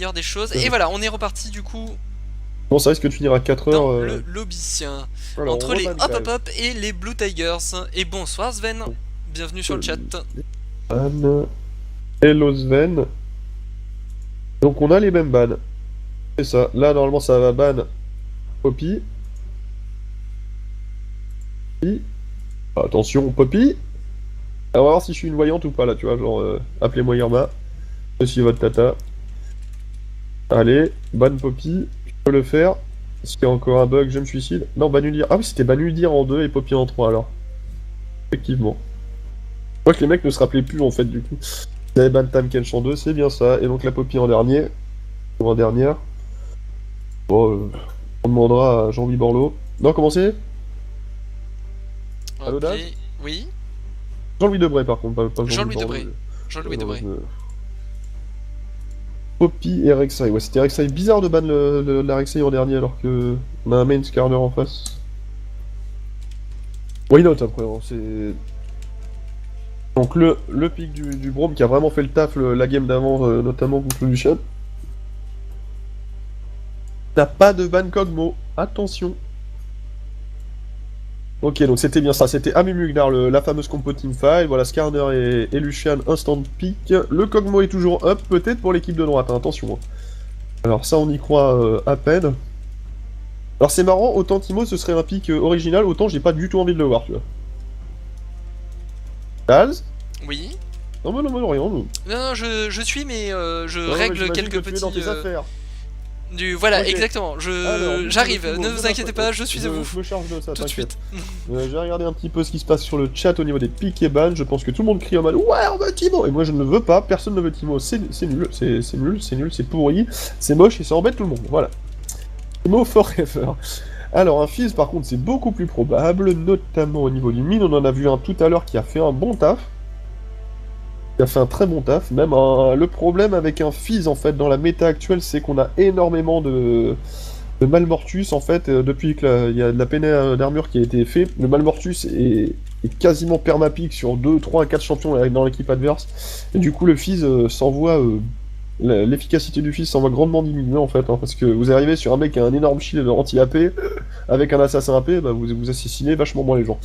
meilleure des choses. Et voilà, on est reparti du coup Bon, ça risque de finir à 4 heures. dans le lobby. Alors, Entre on les rebat Hop le Hop Hop et les Blue Tigers. Et bonsoir Sven, bienvenue sur le chat. ban. Hello Sven. Donc, on a les mêmes bans. C'est ça. Là, normalement, ça va ban Poppy. Attention, Poppy. Alors, on va voir si je suis une voyante ou pas là, tu vois. Genre, appelez-moi Irma. Je suis votre tata. Allez, ban Poppy. Je peux le faire. Est-ce qu'il y a encore un bug? Je me suicide. Non, Banudir. Ah oui, c'était Banudir en 2 et Poppy en 3 alors. Effectivement. Je crois que les mecs ne se rappelaient plus en fait du coup. Ils avaient ban Tamkench en 2, c'est bien ça. Et donc la Poppy en dernier. Ou en dernière. Bon, on demandera à Jean-Louis Borloo. Non, comment c'est? Allô, Ok, Daz? oui. Jean-Louis Debray par contre, pas Jean-Louis Borloo. Debré. Jean-Louis Debré. Poppy et Rek'Sai. Ouais, c'était Rek'Sai. Bizarre de ban la Rek'Sai en dernier alors que on a un main Skarner en face. Why not après, hein, c'est... Donc le pick du Braum qui a vraiment fait le taf la game d'avant, notamment contre le Lucian. T'as pas de ban Kog'Maw, attention. Ok, donc c'était bien ça, c'était Amumugnar, la fameuse compo teamfight, voilà, Skarner et Lucian, instant pick. Le Kog'Maw est toujours up, peut-être pour l'équipe de droite, hein, attention. Alors ça, on y croit à peine. Alors c'est marrant, autant Timo ce serait un pick original, autant j'ai pas du tout envie de le voir, tu vois. Daz? Oui. Non, mais non, rien. Non, Non, je suis, mais je mais règle j'imagine quelques que tu es petits... dans tes affaires. Voilà, Ok. exactement. Alors, J'arrive, ne vous inquiétez pas, je suis à vous. Je me charge de ça, Tout de t'inquiète. suite. J'ai regardé un petit peu ce qui se passe sur le chat au niveau des piques et bans. Je pense que tout le monde crie en mode ouais, on veut Timo. Et moi, je ne veux pas. Personne ne veut Timo. C'est nul. C'est nul. C'est nul. C'est pourri. C'est moche et ça embête tout le monde. Voilà. Timo forever. Alors, un Fizz, par contre, c'est beaucoup plus probable, notamment au niveau du mine. On en a vu un tout à l'heure qui a fait un bon taf. Qui a fait un très bon taf. Même le problème avec un Fizz, en fait, dans la méta actuelle, c'est qu'on a énormément de Malmortus, en fait, depuis qu'il y a de la peine d'armure qui a été fait, le Malmortus est quasiment permapique sur 2, 3, 4 champions dans l'équipe adverse. Et du coup, le Fizz s'envoie... l'efficacité du Fizz s'envoie grandement diminuer, en fait, hein, parce que vous arrivez sur un mec qui a un énorme shield anti-AP, avec un assassin AP, bah, vous assassinez vachement moins les gens.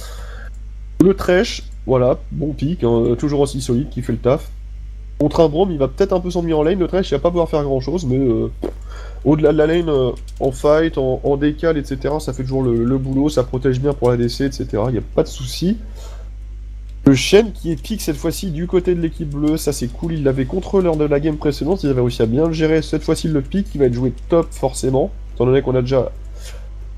Le Thresh, voilà, bon pick, hein, toujours aussi solide, qui fait le taf. Contre un Braum, il va peut-être un peu s'ennuyer en lane, le Thresh, il va pas pouvoir faire grand-chose, mais... au-delà de la lane, en fight, en décal, etc., ça fait toujours le boulot, ça protège bien pour la DC, etc., il n'y a pas de souci. Le Shen qui est pick cette fois-ci du côté de l'équipe bleue, ça c'est cool, il l'avait contre lors de la game précédente, il avait réussi à bien le gérer, cette fois-ci le pick, il va être joué top forcément, étant donné qu'on a déjà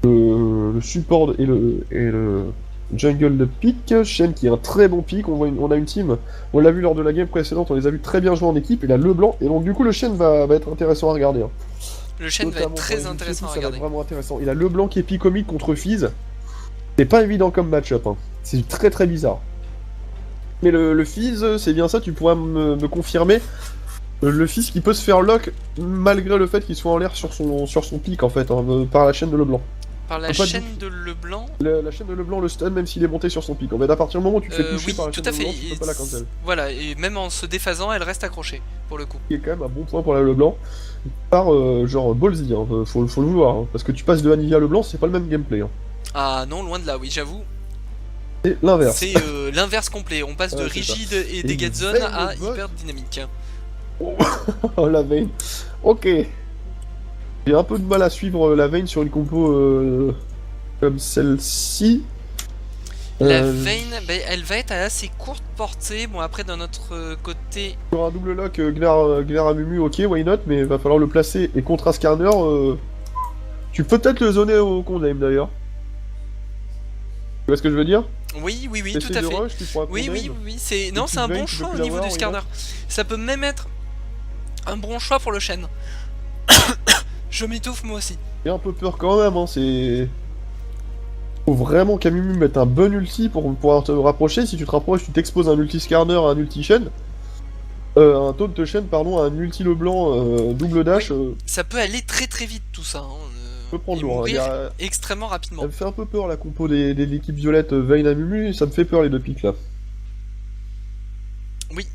le support et le jungle de pick. Shen qui est un très bon pick, on a une team, on l'a vu lors de la game précédente, on les a vus très bien jouer en équipe, il a Leblanc, et donc du coup le Shen va être intéressant à regarder. Hein. Le Shen va être très intéressant à Ça va regarder. être vraiment intéressant. Il a Leblanc qui est picomique contre Fizz. C'est pas évident comme match-up. Hein. C'est très très bizarre. Mais le Fizz, c'est bien ça, tu pourras me confirmer. Le Fizz qui peut se faire lock malgré le fait qu'il soit en l'air sur son pic en fait, hein, par la chaîne de Leblanc. Par la chaîne de Leblanc. La chaîne de Leblanc le stun même s'il est monté sur son pic. En fait, à partir du moment où tu te fais toucher oui, par la tout chaîne à de fait. Leblanc, tu peux pas la cancel. Voilà, et même en se déphasant, elle reste accrochée, pour le coup. Qui est quand même un bon point pour la Leblanc. Par genre Ballsy, hein, faut le vouloir. Hein, parce que tu passes de Anivia à Leblanc, c'est pas le même gameplay. Hein. Ah non, loin de là, oui, j'avoue. C'est l'inverse. C'est l'inverse complet. On passe de rigide et dégâts de zone à hyper dynamique. Oh la veine. Ok. J'ai un peu de mal à suivre la veine sur une compo comme celle-ci. La veine, bah, elle va être à assez courte portée. Bon, après, d'un autre côté. Sur un double lock Glar à Mumu, ok, why not, mais va falloir le placer. Et contre un Skarner, tu peux peut-être le zoner au condemn d'ailleurs. Tu vois ce que je veux dire? Oui, tout à fait. Rush, Oui, c'est un bon choix au niveau du Skarner. Ça peut même être un bon choix pour le Shen. Je m'étouffe moi aussi. J'ai un peu peur quand même, hein, c'est... Faut vraiment qu'Amumu mette un bon ulti pour pouvoir te rapprocher. Si tu te rapproches, tu t'exposes un ulti Skarner à un ulti Shen. Un taunt de Shen, pardon, à un ulti Leblanc double dash. Oui, ça peut aller très très vite tout ça. Hein. Peut prendre lourd. Mourir extrêmement rapidement. Ça me fait un peu peur la compo de l'équipe violette Vayne Amumu, ça me fait peur les deux pics là. Oui.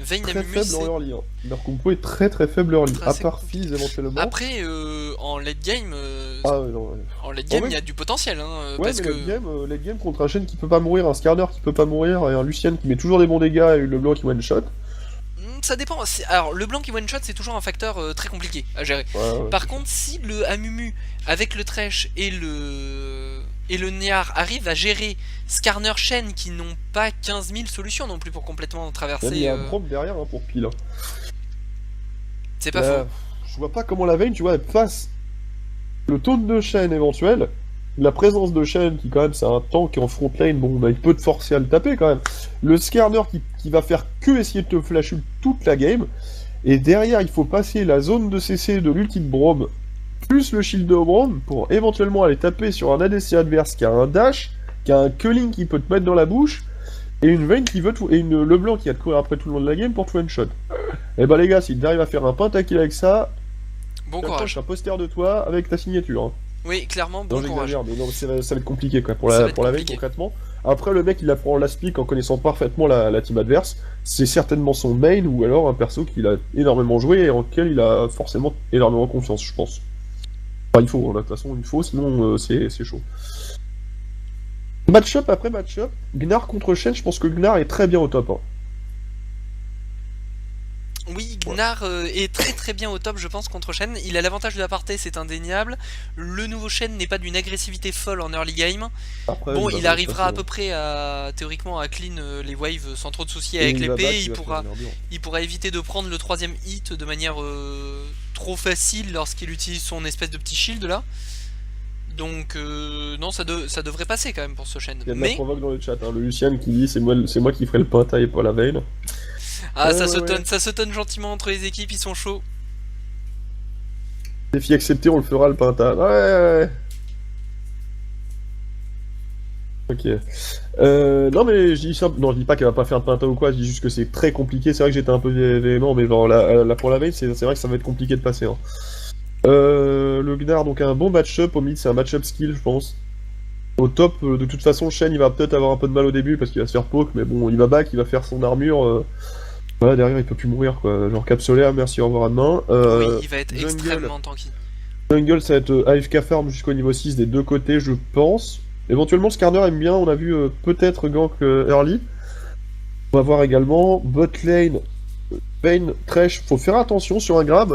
Vayne très Amumu, faible en early. Hein. Leur compo est très faible early, à part Fizz éventuellement. Après, en late game, en late game, il y a du potentiel. Hein, ouais, parce mais que... late game contre un Shen qui peut pas mourir, un Skarner qui peut pas mourir, et un Lucian qui met toujours des bons dégâts, et le blanc qui one-shot. Ça dépend. Alors, le blanc qui one-shot, c'est toujours un facteur très compliqué à gérer. Ouais, Par contre, si le Amumu, avec le Thresh et le Niar, arrive à gérer Skarner Shen qui n'ont pas 15 000 solutions non plus pour complètement traverser... Il y a un Braum derrière hein, pour pile. Hein. C'est pas faux. Je vois pas comment la Vayne, tu vois, face le taunt de Shen éventuel, la présence de Shen qui quand même c'est un tank en front lane, bon bah il peut te forcer à le taper quand même. Le Skarner qui va faire que essayer de te flash ult toute la game, et derrière il faut passer la zone de CC de l'ulti de Braum, plus le shield de Braum, pour éventuellement aller taper sur un ADC adverse qui a un dash, qui a un culling qui peut te mettre dans la bouche, et une Vayne qui veut tout, et une LeBlanc qui va te courir après tout le long de la game pour te one shot. Et bah les gars, si t'arrives à faire un pentakill avec ça, bon courage. Un poster de toi avec ta signature. Hein. Oui, clairement, bon courage. Mais non, ça va être compliqué quoi, pour la Vayne concrètement. Après, le mec il apprend last pick en connaissant parfaitement la team adverse. C'est certainement son main ou alors un perso qu'il a énormément joué et en lequel il a forcément énormément confiance, je pense. Enfin, il faut, de toute façon, il faut, sinon c'est chaud. Match-up après match-up, Gnar contre Shen, je pense que Gnar est très bien au top. Hein. Oui, Gnar est très bien au top, je pense, contre Shen. Il a l'avantage de la partie, c'est indéniable. Le nouveau Shen n'est pas d'une agressivité folle en early game. Après, bon, il arrivera à peu près à, théoriquement, à clean les waves sans trop de soucis avec l'épée. Il pourra éviter de prendre le 3ème hit de manière trop facile lorsqu'il utilise son espèce de petit shield là. Donc non, ça devrait passer quand même pour ce Shen. Il y a de la provoque dans le chat, hein. Le Lucian qui dit c'est moi qui ferai le penta et pas la Vayne. Ah, ça se tonne gentiment entre les équipes, ils sont chauds. Défi accepté, on le fera le penta. Ouais. Ok. Non mais je dis pas qu'elle va pas faire de penta ou quoi, je dis juste que c'est très compliqué. C'est vrai que j'étais un peu véhément, mais genre là pour la Vayne, c'est vrai que ça va être compliqué de passer. Hein. Le Gnar, donc un bon match-up, au mid c'est un match-up skill je pense. Au top, de toute façon Shen il va peut-être avoir un peu de mal au début parce qu'il va se faire poke, mais bon il va back, il va faire son armure, voilà derrière il peut plus mourir quoi, genre cap solaire, merci au revoir à demain. Oui, il va être extrêmement tanky. Jungle ça va être AFK farm jusqu'au niveau 6 des deux côtés je pense. Éventuellement Skarner aime bien, on a vu peut-être gank early. On va voir également bot lane. Vayne, Thresh, faut faire attention sur un grab,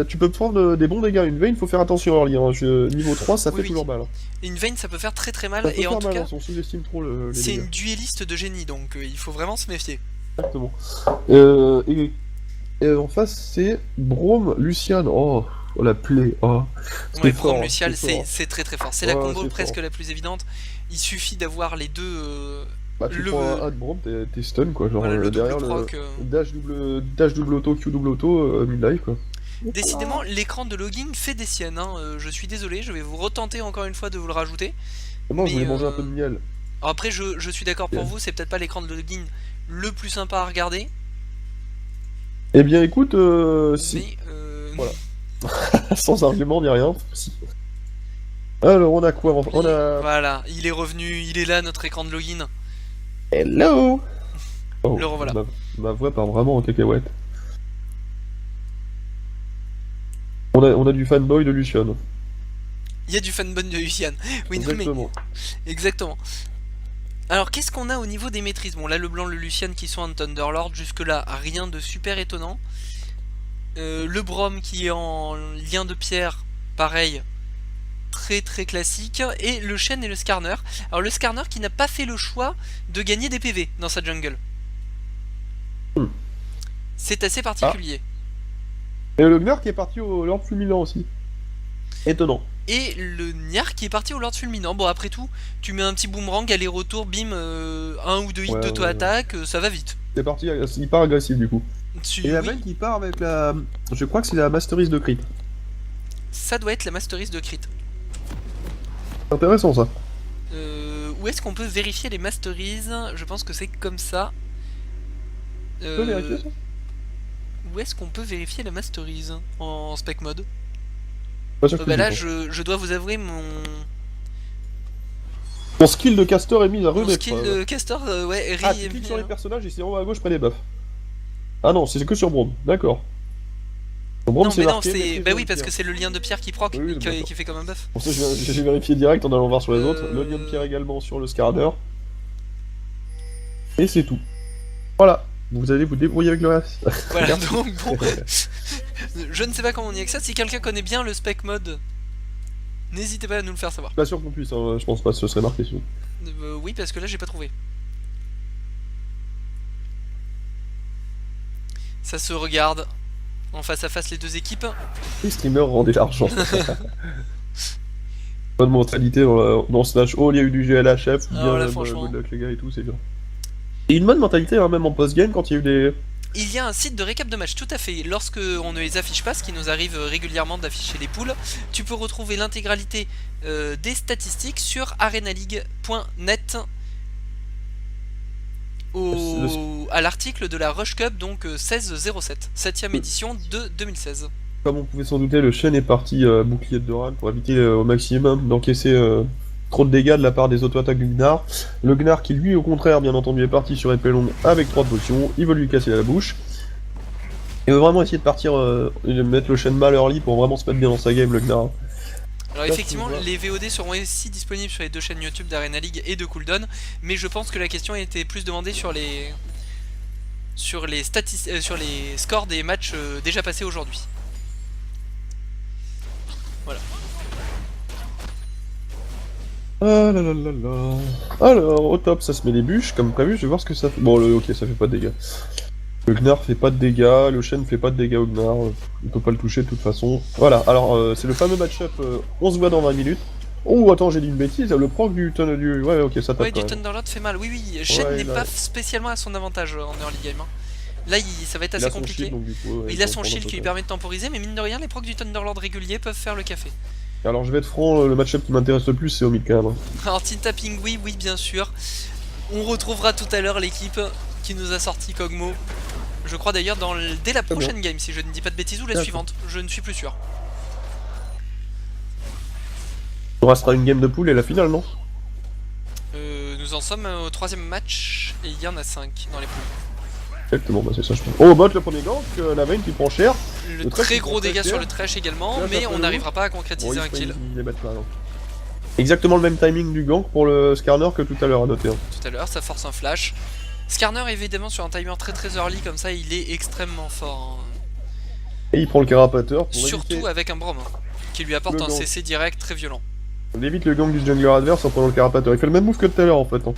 tu peux prendre des bons dégâts, une Vayne faut faire attention early, hein. Niveau 3 ça fait toujours mal. Hein. Une Vayne ça peut faire très mal, et en tout cas, on sous-estime trop les c'est dégâts. Une dueliste de génie, donc il faut vraiment se méfier. Exactement. Et en face c'est Braum, Lucian, oh la plaie, oh. Ouais, Braum, Lucian c'est très fort, c'est la combo presque la plus évidente, il suffit d'avoir les deux... Bah tu prends un de Braum, t'es stun quoi, genre voilà, derrière proc, le dash double auto, Q double auto, mid-life quoi. Décidément, l'écran de logging fait des siennes, hein. Je suis désolé, je vais vous retenter encore une fois de vous le rajouter. Moi je voulais manger un peu de miel. Alors après je suis d'accord pour vous, c'est peut-être pas l'écran de logging le plus sympa à regarder. Eh bien écoute, si. Mais voilà. Sans argument ni rien, si. Alors on a quoi? On a... Voilà, il est revenu, il est là notre écran de login. Hello. Oh, le revoilà. Ma voix part vraiment en cacahuète. On a du fanboy de Lucian. Il y a du fanboy de Lucian. Oui, exactement. Non, mais... Exactement. Alors qu'est-ce qu'on a au niveau des maîtrises? Bon là le blanc, le Lucian qui sont en Thunderlord, jusque là rien de super étonnant. Le Braum qui est en lien de pierre, pareil, très classique. Et le Shen et le Skarner. Alors le Skarner qui n'a pas fait le choix de gagner des PV dans sa jungle. C'est assez particulier. Et le Gnar qui est parti au Lord Fulminant aussi. Étonnant. Et le Niar qui est parti au Lord Fulminant. Bon après tout, tu mets un petit boomerang, aller-retour, bim, un ou deux hits d'auto-attaque, ça va vite. C'est parti, il part agressif du coup. Et la Vayne qui part avec la... Je crois que c'est la Masteries de crit. Ça doit être la Masteries de crit. Intéressant ça. Où est-ce qu'on peut vérifier les Masteries? Je pense que c'est comme ça. Tu peux vérifier ça? Où est-ce qu'on peut vérifier la Masteries en spec mode? Bah là je dois vous avouer mon skill de caster est mis à rude épreuve. Mon skill de caster, ouais, tu cliques sur les personnages et c'est en haut à gauche près des buffs. Ah non, c'est que sur Braum, d'accord. Non mais non, c'est... Bah oui, parce que c'est le lien de pierre qui proc, oui, qui fait comme un buff. Pour ça, j'ai vérifié direct en allant voir sur les autres. Le lien de pierre également sur le Skarner. Et c'est tout. Voilà, vous allez vous débrouiller avec le reste. Voilà, donc bon... Je ne sais pas comment on y accède, si quelqu'un connaît bien le spec mode, n'hésitez pas à nous le faire savoir. Pas sûr qu'on puisse, hein. Je pense pas que ce serait marqué sur. Oui, parce que là j'ai pas trouvé. Ça se regarde en face à face les deux équipes. Les streamers rendaient l'argent. Bonne mentalité dans Smash. Oh, il y a eu du GLHF, bien là, franchement... good luck les gars et tout, c'est bien. Et une bonne mentalité, hein, même en post-game, quand il y a eu des... Il y a un site de récap de match, tout à fait. Lorsque on ne les affiche pas, ce qui nous arrive régulièrement d'afficher les poules, tu peux retrouver l'intégralité des statistiques sur arenaleague.net à l'article de la Rush Cup, donc 1607, 7ème édition de 2016. Comme on pouvait s'en douter, le Shen est parti bouclier de Doran pour éviter au maximum d'encaisser trop de dégâts de la part des auto-attaques du Gnar. Le Gnar qui lui au contraire bien entendu est parti sur épée longue avec 3 potions, il veut lui casser la bouche. Il veut vraiment essayer de partir et de mettre le Shen mal early pour vraiment se mettre bien dans sa game le Gnar. Alors effectivement, les VOD seront aussi disponibles sur les deux chaînes YouTube d'Arena League et de Cooldown, mais je pense que la question a été plus demandée sur les scores des matchs déjà passés aujourd'hui. Voilà. Ah là là là là. Alors, au top, ça se met des bûches comme prévu, je vais voir ce que ça fait. Bon, ok, ça fait pas de dégâts. Le Gnar fait pas de dégâts, le Shen fait pas de dégâts au Gnar, on peut pas le toucher de toute façon. Voilà, alors c'est le fameux match-up, on se voit dans 20 minutes. Oh, attends, j'ai dit une bêtise, le proc du du... Ouais, ok, ça tape. Ouais, du Thunderlord fait mal, oui, Shen n'est pas spécialement à son avantage en early game. Hein. Là, ça va être assez compliqué. Shield, donc, du coup, il a son shield qui lui permet de temporiser, mais mine de rien, les procs du Thunderlord réguliers peuvent faire le café. Alors, je vais être franc, le match-up qui m'intéresse le plus, c'est au mid quand même. Alors, team tapping, oui, bien sûr. On retrouvera tout à l'heure l'équipe qui nous a sorti Kog'Maw. Je crois d'ailleurs dès la prochaine game, si je ne dis pas de bêtises, ou la suivante, je ne suis plus sûr. Il restera une game de poule et la finale, non? Nous en sommes au 3ème match, et il y en a 5 dans les poules. Exactement, bah c'est ça je pense. Oh, bot le premier gank, la Vayne qui prend cher. Le très gros dégât sur le Thresh également, mais on n'arrivera pas à concrétiser un kill. Exactement le même timing du gank pour le Skarner que tout à l'heure à noter. Tout à l'heure, ça force un flash. Skarner évidemment sur un timer très early comme ça, il est extrêmement fort. Hein. Et il prend le carapateur. Surtout avec un Braum, hein, qui lui apporte un CC direct très violent. On évite le gank du jungler adverse en prenant le carapateur. Il fait le même move que tout à l'heure en fait. Hein.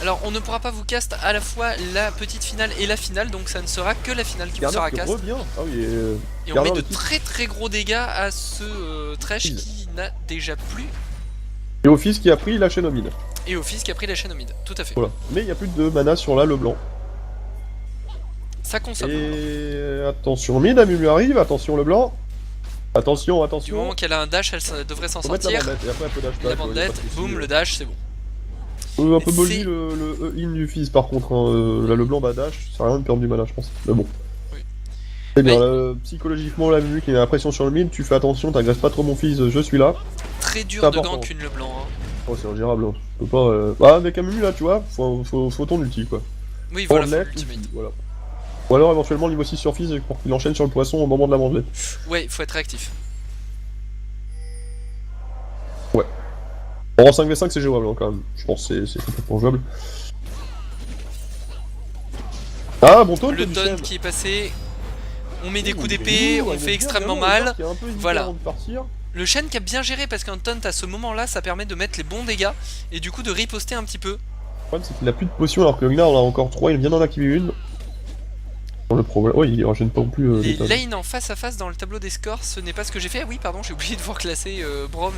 Alors on ne pourra pas vous cast à la fois la petite finale et la finale, donc ça ne sera que la finale qui vous sera cast. Ah oui, et on met de très gros dégâts à ce Thresh qui n'a déjà plus. Et au fils qui a pris la chaîne au mid. Et au fils qui a pris la chaîne au mid, tout à fait. Voilà. Mais il n'y a plus de mana sur le blanc. Ça consomme. Et attention mid, Amu lui arrive, attention le blanc. Attention. Du moment qu'elle a un dash, elle devrait s'en sortir. La bandette, boum, le dash, c'est bon. Un peu bully le in du fils par contre, hein. Là le blanc bah dash, ça sert à rien de perdre du mana je pense. Mais bon. Oui. C'est bien, psychologiquement la musique, il y a la pression sur le mid, tu fais attention, t'agresses pas trop mon fils, je suis là. Très dur de gank une le blanc. Hein. Oh c'est ingérable, hein. Je peux pas... Bah avec un Mumu là tu vois, faut ton ulti quoi. Oui voilà, faut l'ultimate. Voilà. Ou alors éventuellement niveau 6 sur fils pour qu'il enchaîne sur le poisson au moment de la manger. Ouais, il faut être réactif. Ouais. En 5v5 c'est jouable hein, quand même, je pense que c'est complètement jouable. Ah bon taunt. Le taunt qui est passé, on met des coups d'épée, on fait extrêmement mal. Voilà. Le Shen qui a bien géré parce qu'un taunt à ce moment là ça permet de mettre les bons dégâts et du coup de riposter un petit peu. Le problème c'est qu'il a plus de potions alors que le Gnar en a encore 3, il vient d'en activer une. Le problème, oui, il régène pas non plus. Les lanes en face à face dans le tableau des scores, ce n'est pas ce que j'ai fait. Ah oui, pardon, j'ai oublié de voir classer Braum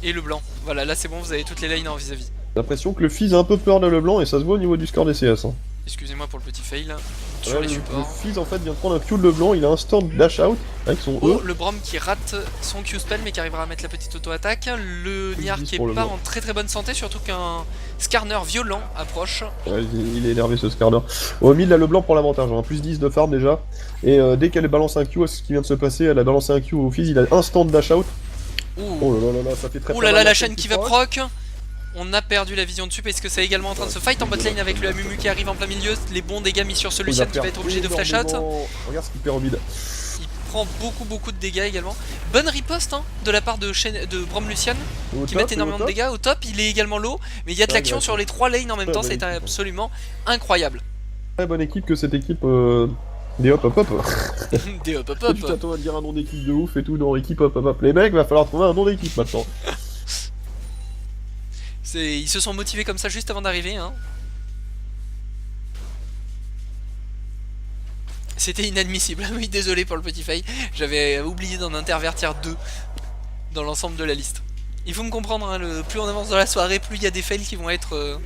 et le blanc. Voilà, là c'est bon, vous avez toutes les lanes en vis-à-vis. J'ai l'impression que le Fizz a un peu peur de le blanc et ça se voit au niveau du score des CS. Hein. Excusez-moi pour le petit fail sur les supports. Le Fizz en fait vient de prendre un Q de le blanc, il a un stand dash out avec son E. Le Braum qui rate son Q spell mais qui arrivera à mettre la petite auto-attaque. Le Niar qui est pas en très bonne santé, surtout qu'un Skarner violent approche. Ouais, il est énervé ce Skarner. Au mid là le blanc prend l'avantage, hein. Plus 10 de farm déjà. Et dès qu'elle balance un Q, ce qui vient de se passer, elle a balancé un Q au Fizz, il a un stand dash out. Ouh. Oh là là là, ça fait très Ouh là là, la chaîne qui va proc. On a perdu la vision dessus parce que c'est également en train de se fight en bot lane avec le Amumu qui arrive en plein milieu. Les bons dégâts mis sur ce Lucian qui va être obligé de flash out. Regarde ce qu'il perd au mid. Il prend beaucoup de dégâts également. Bonne riposte hein, de la part de Braum Lucian qui met énormément de dégâts. Au top, il est également low, mais il y a de l'action sur les 3 lanes en même temps, c'est absolument incroyable. Très bonne équipe que cette équipe des hop hop hop. Des hop hop hop. Tu t'attends à dire un nom d'équipe de ouf et tout dans l'équipe hop hop hop. Les mecs, va falloir trouver un nom d'équipe maintenant. Ils se sont motivés comme ça juste avant d'arriver. Hein. C'était inadmissible. Oui, désolé pour le petit fail. J'avais oublié d'en intervertir 2 dans l'ensemble de la liste. Il faut me comprendre, hein, plus on avance dans la soirée, plus il y a des fails qui vont être...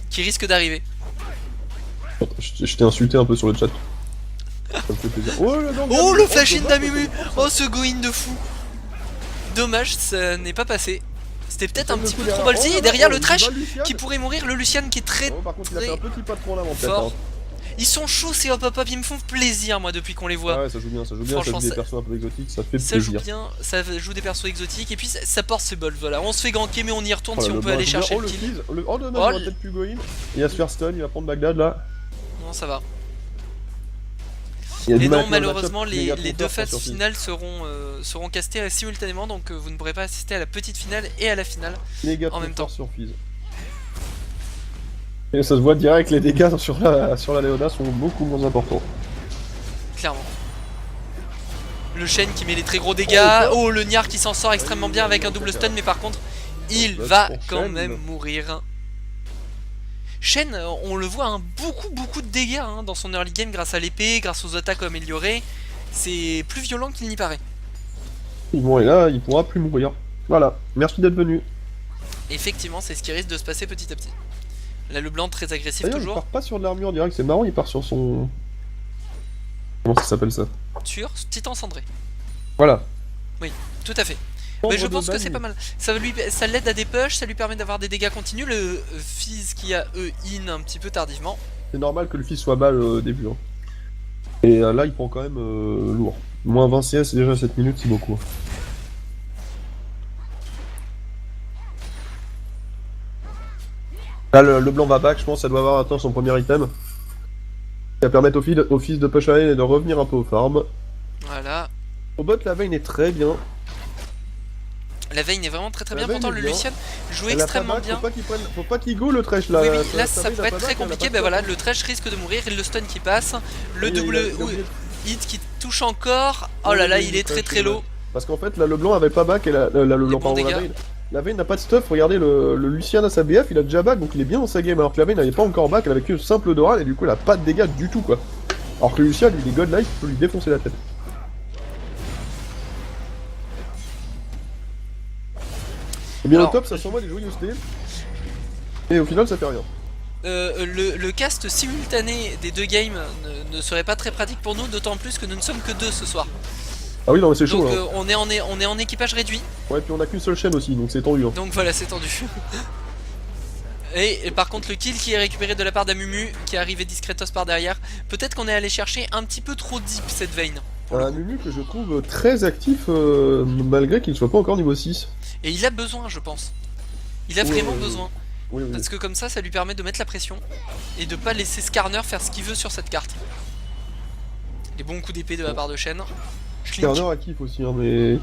qui risquent d'arriver. Je t'ai insulté un peu sur le chat. Ça me fait plaisir. Oh, le flash-in d'Amumu. Oh, ce go-in de fou. Dommage, ça n'est pas passé. C'était peut-être un petit peu trop ballsy. Et derrière le trash qui pourrait mourir, le Lucian qui est très par contre, il a fait un petit pas trop en avant, fort. Ils sont chauds ces hop hop hop, ils me font plaisir moi depuis qu'on les voit. Ouais, ça joue bien, ça joue des persos un peu exotiques, ça fait plaisir. Ça joue bien, ça joue des persos exotiques et puis ça porte ses balls, voilà. On se fait ganker mais on y retourne si on peut aller chercher le kill. Oh dommage, on va peut-être plus go in. Il va se faire stun, il va prendre Bagdad là. Non, ça va. Mais non, malheureusement, les 2 phases finales seront castées simultanément, donc vous ne pourrez pas assister à la petite finale et à la finale en même temps. Et ça se voit direct, les dégâts sur la Léona sont beaucoup moins importants. Clairement. Le Shen qui met les très gros dégâts. Oh, le Niar qui s'en sort extrêmement bien avec un double stun, mais par contre, il va quand même mourir. Shen, on le voit, hein, beaucoup de dégâts hein, dans son early game grâce à l'épée, grâce aux attaques améliorées. C'est plus violent qu'il n'y paraît. Bon, et là, il pourra plus mourir. Voilà, merci d'être venu. Effectivement, c'est ce qui risque de se passer petit à petit. Là, le blanc très agressif toujours. Il part pas sur de l'armure direct, c'est marrant, il part sur son... Comment ça s'appelle ça? Sur Titan cendré. Voilà. Oui, tout à fait. Mais je pense que c'est pas mal. Ça l'aide à des push, ça lui permet d'avoir des dégâts continus. Le Fizz qui a in un petit peu tardivement. C'est normal que le Fizz soit mal au début. Hein. Et là, il prend quand même lourd. Moins 20 CS, déjà 7 minutes, c'est beaucoup. Là, le blanc va back, je pense, ça doit avoir atteint son premier item. Ça va permettre au Fizz de push et de revenir un peu au farm. Voilà. Au bot, la veine est très bien. La veine est vraiment très bien, pourtant le Lucian joue extrêmement bien. Faut pas qu'il go le trash là. Oui, là ça peut être très compliqué, bah voilà, le trash risque de mourir, et le stun qui passe, le double hit qui touche encore, oh là là, il est très low. Parce qu'en fait là le blanc avait pas back et le blanc pardon, la veine n'a pas de stuff, regardez le Lucian à sa BF, il a déjà back donc il est bien dans sa game, alors que la veine n'avait pas encore back, elle avait que simple Doral et du coup elle a pas de dégâts du tout quoi. Alors que le Lucian il est godlike, il peut lui défoncer la tête. Et bien alors, au top ça s'envoie des joyeusetés et au final ça fait rien. Le cast simultané des 2 games ne serait pas très pratique pour nous, d'autant plus que nous ne sommes que 2 ce soir. Ah oui non mais c'est chaud. Donc on est en équipage réduit. Ouais puis on a qu'une seule chaîne aussi donc c'est tendu. Hein. Donc voilà c'est tendu. Et par contre le kill qui est récupéré de la part d'Amumu qui est arrivé discretos par derrière. Peut-être qu'on est allé chercher un petit peu trop deep cette veine. Un Amumu que je trouve très actif malgré qu'il ne soit pas encore niveau 6. Et il a besoin je pense. Il a vraiment besoin. Oui. Parce que comme ça lui permet de mettre la pression et de pas laisser Skarner faire ce qu'il veut sur cette carte. Les bons coups d'épée de la part de Shen. Skarner a kiff aussi hein, mais...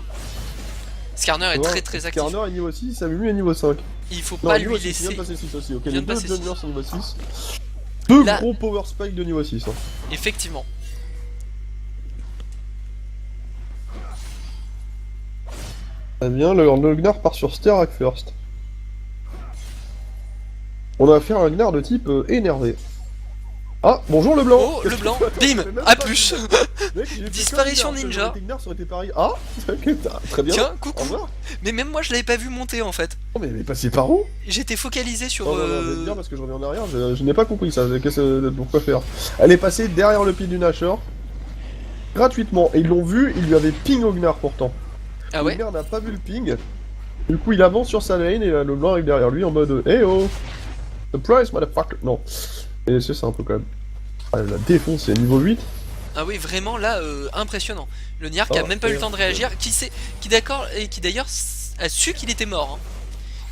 Skarner est très actif. Skarner est niveau 6, Amumu est niveau 5. Il faut pas lui laisser... Il vient de passer 6 aussi, ok, les deux juniors sont niveau 6. Deux gros power spike de niveau 6. Hein. Effectivement. Très bien, le Gnar part sur Sterak first. On a fait un Gnar de type énervé. Ah, bonjour le blanc. Oh, le blanc, bim, à push. Disparition ninja. Ah, très bien. Tiens, coucou. Mais même moi je l'avais pas vu monter en fait. Oh mais elle est passée par où? J'étais focalisé sur... Non, bien parce que je reviens en arrière, je n'ai pas compris ça, pourquoi faire. Elle est passée derrière le pied du Nashor. Gratuitement, et ils l'ont vu, ils lui avaient ping au Gnar pourtant. Ah ouais? Le Gnar n'a pas vu le ping. Du coup il avance sur sa lane et le blanc arrive derrière lui en mode hey oh surprise motherfucker. Non. Et c'est un peu quand même. Ah, la défonce c'est niveau 8. Ah oui vraiment là impressionnant. Le Niar qui a même pas eu le temps de réagir, qui d'accord et qui d'ailleurs a su qu'il était mort.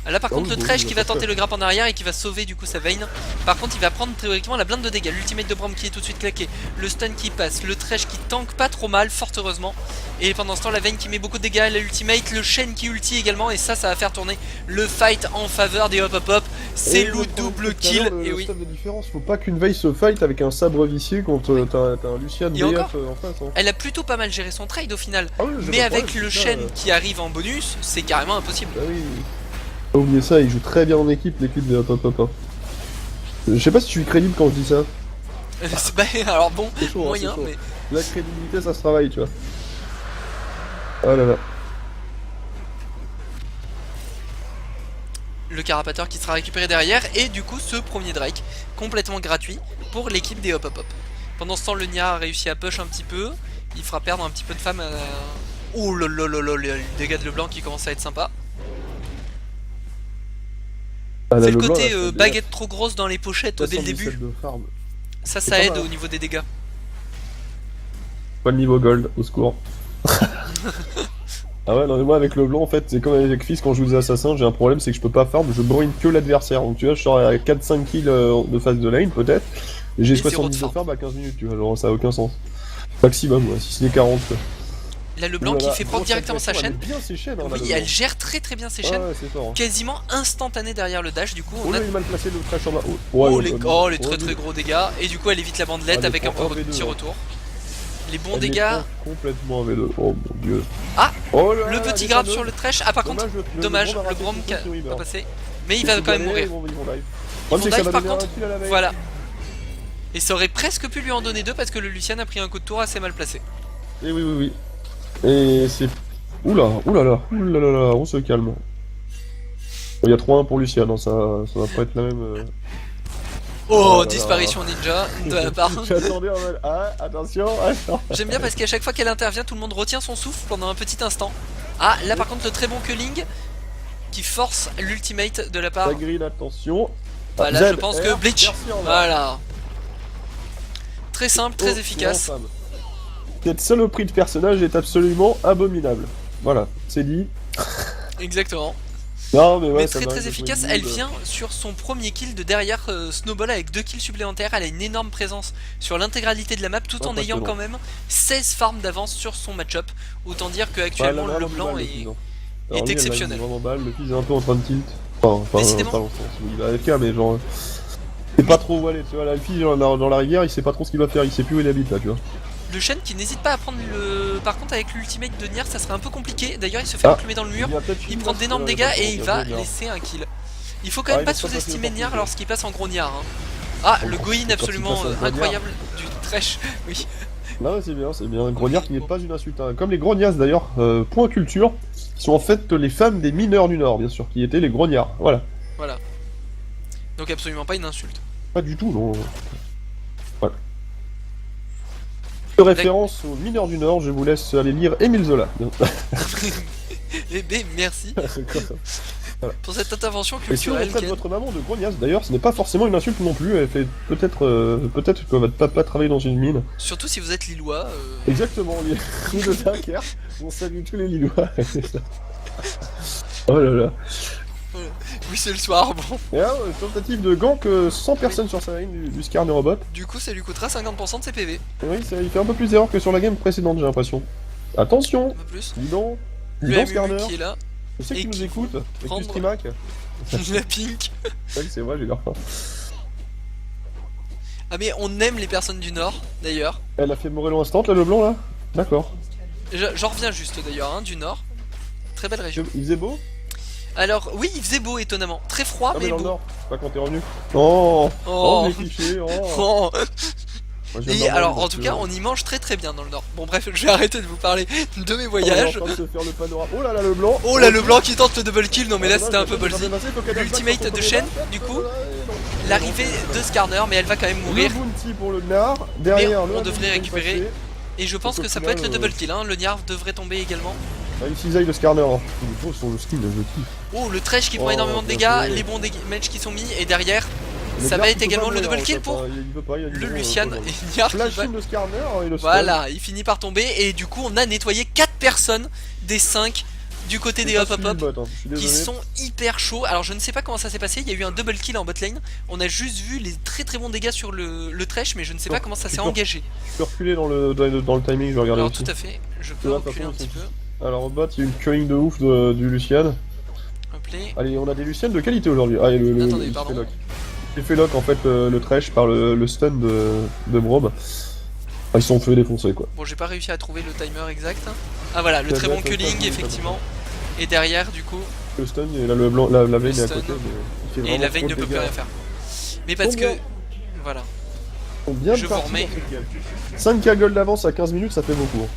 Hein. Là par contre le Thresh qui va tenter le grappe en arrière et qui va sauver du coup sa Vayne. Par contre il va prendre théoriquement la blinde de dégâts. L'ultimate de Braum qui est tout de suite claqué, le stun qui passe, le Thresh qui tank pas trop mal, fort heureusement. Et pendant ce temps la Vayne qui met beaucoup de dégâts, la ultimate, le Shen qui ulti également. Et ça va faire tourner le fight en faveur des hop hop hop. C'est le double kill. Et oui. De différence, faut pas qu'une Veille se fight avec un sabre vicié contre t'as un Lucian BF en face. Hein. Elle a plutôt pas mal géré son trade au final. Mais avec le Shen qui arrive en bonus, c'est carrément impossible. Bah oui. Pas oublier ça, il joue très bien en équipe, l'équipe de Hop Hop Hop. Je sais pas si je suis crédible quand je dis ça. Bah, alors bon, chaud, moyen, mais... La crédibilité, ça se travaille, tu vois. Oh là là. Le carapateur qui sera récupéré derrière, et du coup ce premier Drake, complètement gratuit, pour l'équipe des Hop Hop Hop. Pendant ce temps, le Nia a réussi à push un petit peu, il fera perdre un petit peu de femme à... Oh lolololol, les dégâts de Leblanc qui commencent à être sympas. C'est le côté baguette trop grosse dans les pochettes dès le début. Ça aide au niveau des dégâts. Pas le niveau gold, au secours. Ah ouais, non mais moi avec le blanc en fait, c'est comme avec Fizz quand je joue des assassins, j'ai un problème, c'est que je peux pas farm, je brûle que l'adversaire. Donc tu vois, je sors à 4-5 kills de phase de lane peut-être, et j'ai 70 de farm à 15 minutes, tu vois, genre ça a aucun sens. Maximum, ouais, si ce n'est 40 quoi. Là le blanc qui fait proc directement sa chaîne. Oui, elle gère très bien ses chaînes. Quasiment instantané derrière le dash, du coup on a... il est mal placé le Thresh en bas. Les très gros dégâts, et du coup elle évite la bandelette avec un petit retour. Les bons dégâts. Complètement V2, oh mon dieu. Ah, le petit grab sur le Thresh. Ah par contre, dommage, le Braum qui a pas passé. Mais il va quand même mourir. Ils vont dive par contre, voilà. Et ça aurait presque pu lui en donner deux parce que le Lucian a pris un coup de tour assez mal placé. Et oui. Et c'est... Oula, on se calme. Il y a 3-1 pour Lucian, non, ça va pas être la même... Oh, disparition ninja de la part. J'attendais en mode, ah, attention. J'aime bien parce qu'à chaque fois qu'elle intervient, tout le monde retient son souffle pendant un petit instant. Ah, là par contre, le très bon culling qui force l'ultimate de la part. La grille, attention. Bah là, je pense que Bleach. Voilà. Très simple, très efficace. Cette saloperie de personnage est absolument abominable. Voilà, c'est dit. Exactement. Non, mais très efficace, elle vient sur son premier kill de derrière Snowball avec 2 kills supplémentaires. Elle a une énorme présence sur l'intégralité de la map tout en ayant quand même 16 farms d'avance sur son match-up. Autant dire que actuellement le blanc est exceptionnel. Le Fizz est un peu en train de tilt. Enfin, pas dans le sens où il va AFK, mais genre... C'est pas trop où aller, tu vois, là, le Fizz dans la rivière, il sait pas trop ce qu'il va faire, il sait plus où il habite là, tu vois. Le Shen qui n'hésite pas à prendre le... Par contre avec l'ultimate de Nier ça serait un peu compliqué. D'ailleurs il se fait enclumer dans le mur, il prend d'énormes dégâts et il va laisser un kill. Il faut quand même pas sous-estimer Nier lorsqu'il passe en gros Nier. Ah, le Goin absolument incroyable du Thresh, oui. Non c'est bien, Grognard qui n'est pas une insulte. Hein. Comme les Grognas d'ailleurs, point culture, qui sont en fait les femmes des mineurs du Nord bien sûr, qui étaient les Grognards, voilà. Voilà. Donc absolument pas une insulte. Pas du tout, non. Voilà. De référence aux mineurs du Nord, je vous laisse aller lire Émile Zola. Eh ben merci voilà. Pour cette intervention culturelle. Et si on votre maman de grognasse, d'ailleurs, ce n'est pas forcément une insulte non plus. Elle fait peut-être que votre papa travaille dans une mine. Surtout si vous êtes Lillois. Exactement, Lille de Dunkerque. On salue tous les Lillois. Oh là là. Oui, c'est le soir, bon. Et là, tentative de gank 100 personnes sur sa ligne du Skarner Robot. Du coup, ça lui coûtera 50% de ses PV. Oui, il fait un peu plus d'erreurs que sur la game précédente, j'ai l'impression. Attention. Un peu plus. Dis donc Skarner. Qui est là. Je sais que tu nous écoutes, avec du streamac. La pink. Oui, c'est vrai, j'ai l'air pas. Ah mais on aime les personnes du Nord, d'ailleurs. Elle a fait Morello instant, là, le blanc, là. D'accord. J'en reviens juste, d'ailleurs, hein, du Nord. Très belle région. Il faisait beau? Alors, oui, il faisait beau, étonnamment. Très froid, mais dans beau. Le Nord, pas quand t'es revenu. Oh, les clichés, oh. Et alors, en tout cas, on y mange très bien dans le Nord. Bon, bref, je vais arrêter de vous parler de mes voyages. On est en train de se faire le panorama. Oh là là, le blanc. Oh là, le blanc qui tente le double kill. Non, mais là, c'était un peu ballsy. L'ultimate de Shen, du coup. L'arrivée de Skarner, mais elle va quand même mourir. Le bounty pour le Niar. Derrière, on devrait récupérer. Et je pense que ça peut être le double kill. Hein. Le Niar devrait tomber également. Une cisaille de Skarner. Il est beau son skin, je kiffe. Oh, le Thresh qui prend énormément de dégâts. Les bons matchs qui sont mis. Et derrière. Ça va être également le double kill pour le Lucian et Niar. Voilà, il finit par tomber et du coup on a nettoyé 4 personnes des 5 du côté des Hop Hop Hop hein, qui sont hyper chauds. Alors je ne sais pas comment ça s'est passé, il y a eu un double kill en bot lane. On a juste vu les très très bons dégâts sur le Thresh, mais je ne sais pas comment ça s'est engagé. Je peux reculer dans le timing, je vais regarder. Alors aussi. Tout à fait, je peux reculer un petit peu. Alors au bot, il y a une curling de ouf du Lucian. Allez, on a des Lucian de qualité aujourd'hui. Ah, et attendez, pardon. Il fait lock en fait le Thresh par le stun de Braum. Ah, ils sont fait défoncer quoi. Bon, j'ai pas réussi à trouver le timer exact. Ah voilà, le très bon culling effectivement. Et derrière du coup. Le stun et là le blanc, la veille est à côté. Et la veille ne peut plus rien faire. Mais parce que. Voilà. Je vous remets. 5k gold d'avance à 15 minutes, ça fait beaucoup.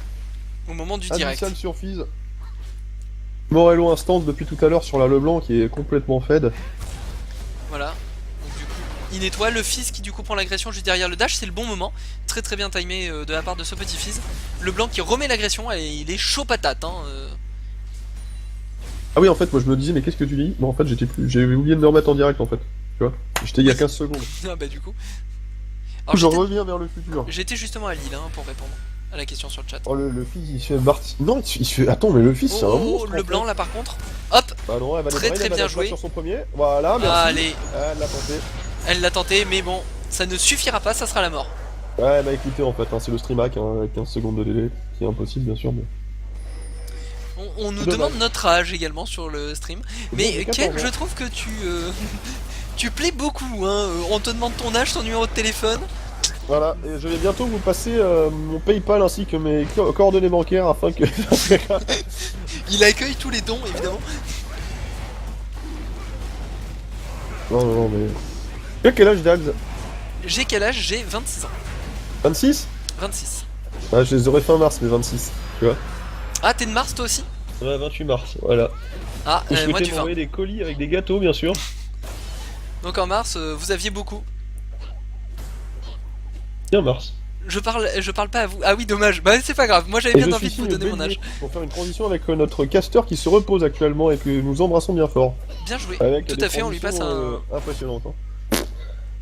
Au moment du direct. Abyssal sur Fizz. Morello instant depuis tout à l'heure sur la Leblanc qui est complètement fed. Voilà. Donc, du coup, il nettoie le Fizz qui du coup prend l'agression juste derrière le dash, c'est le bon moment. Très très bien timé de la part de ce petit Fizz. Le blanc qui remet l'agression et il est chaud patate. Hein, Ah oui, en fait, moi je me disais, mais qu'est-ce que tu dis? Bon, en fait, j'ai oublié de me remettre en direct en fait. Tu vois? J'étais il y a 15 secondes. Ah bah du coup. Alors, je reviens vers le futur. J'étais justement à Lille hein, pour répondre à la question sur le chat. Oh, le Fizz il se fait Marty. Non, il se fait. Attends, mais le Fizz c'est un monstre. Le blanc là par contre. Hop! Bah non, elle va très bien joué. Sur son premier. Voilà, merci. Allez. Elle l'a tenté. Elle l'a tenté, mais bon, ça ne suffira pas, ça sera la mort. Ouais, bah écoutez, en fait, hein, c'est le stream hack hein, avec 15 secondes de délai, qui est impossible bien sûr, mais. On nous demande notre âge également sur le stream. Mais Ken, je trouve que tu plais beaucoup, hein. On te demande ton âge, ton numéro de téléphone. Voilà, et je vais bientôt vous passer mon PayPal ainsi que mes coordonnées bancaires afin que... Il accueille tous les dons, évidemment. Non, mais... Tu as quel âge, Dags? J'ai quel âge? J'ai 26 ans. 26? 26. Ah, je les aurais fin mars, mais 26, tu vois. Ah, t'es de mars, toi aussi? Ouais, 28 mars, voilà. Ah, moi du 20. M'envoyer des colis avec des gâteaux, bien sûr. Donc en mars, vous aviez beaucoup. Bien mars. Je parle pas à vous. Ah oui, dommage. Bah c'est pas grave. Moi j'avais bien envie de vous donner mon âge. Pour faire une transition avec notre caster qui se repose actuellement et que nous embrassons bien fort. Bien joué. Avec tout à fait, on lui passe un... impressionnant. Hein.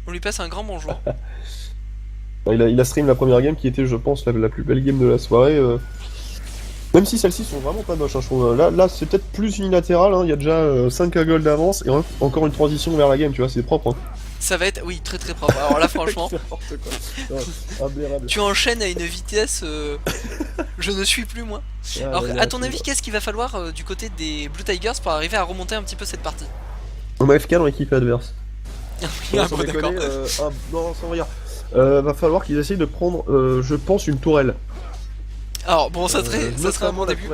On lui passe un grand bonjour. Il a stream la première game qui était, je pense, la plus belle game de la soirée. Même si celles-ci sont vraiment pas moches, hein, je trouve. Là c'est peut-être plus unilatéral, hein. Il y a déjà 5 gold d'avance et encore une transition vers la game, tu vois, c'est propre. Hein. Ça va être, oui, très très propre. Alors là, franchement, tu enchaînes à une vitesse, je ne suis plus moi. Alors, à ton avis, qu'est-ce qu'il va falloir du côté des Blue Tigers pour arriver à remonter un petit peu cette partie? On a FK dans l'équipe adverse. D'accord. Non, sans rire. Va falloir qu'ils essayent de prendre, je pense, une tourelle. Alors bon, ça serait un bon début.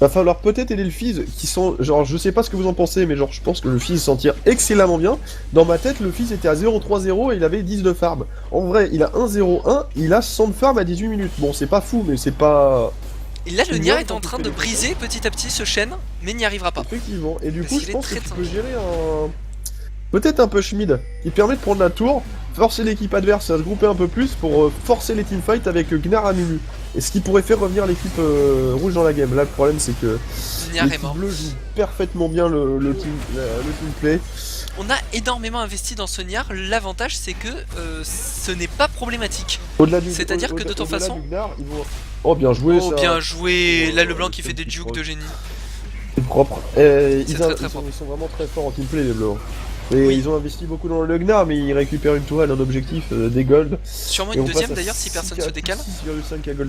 Va falloir peut-être aider le Fizz qui sont... Genre, je sais pas ce que vous en pensez, mais genre, je pense que le Fizz s'en tire excellemment bien. Dans ma tête, le Fizz était à 0,3-0 et il avait 10 de farm. En vrai, il a 1,01, il a 100 de farm à 18 minutes. Bon, c'est pas fou, mais c'est pas... Et là, le Nier est en train de briser petit à petit ce chêne, mais n'y arrivera pas. Effectivement, et du coup, je pense que tu peux gérer un... Peut-être un push mid, qui permet de prendre la tour, forcer l'équipe adverse à se grouper un peu plus pour forcer les teamfights avec Gnar à Mumu. Et ce qui pourrait faire revenir l'équipe rouge dans la game. Là, le problème, c'est que l'équipe bleue joue parfaitement bien le team play. On a énormément investi dans ce Nier. L'avantage, c'est que ce n'est pas problématique. C'est-à-dire que de toute façon... Gnar, oh, bien joué, ça. Bien joué. Là, le blanc qui fait des jukes de génie. C'est propre. Ils sont vraiment très forts en teamplay, les bleus. Et ils ont investi beaucoup dans le Gnar, mais ils récupèrent une tourelle, un objectif, des golds. Sûrement une deuxième d'ailleurs si personne se décale.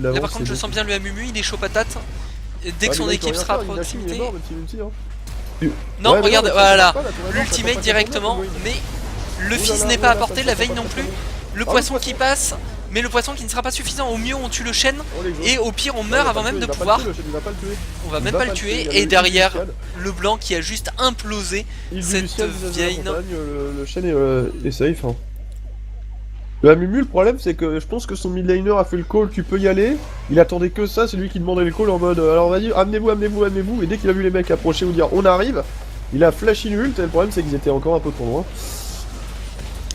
Là par contre je sens bien le Amumu, il est chaud patate. Dès que son équipe sera à proximité... Non, regarde, voilà, l'ultimate directement, mais le Fizz n'est pas apporté, la veille non plus. Le poisson qui passe, mais le poisson qui ne sera pas suffisant. Au mieux on tue le chêne, et au pire on meurt avant même de pouvoir. On va même pas le tuer, et derrière le blanc qui a juste implosé cette vieille... Le chêne est safe. Hein. Le Amumu, le problème c'est que je pense que son mid laner a fait le call, tu peux y aller. Il attendait que ça, c'est lui qui demandait le call en mode alors vas-y, amenez-vous. Et dès qu'il a vu les mecs approcher ou dire on arrive, il a flash in ult, et le problème c'est qu'ils étaient encore un peu trop loin.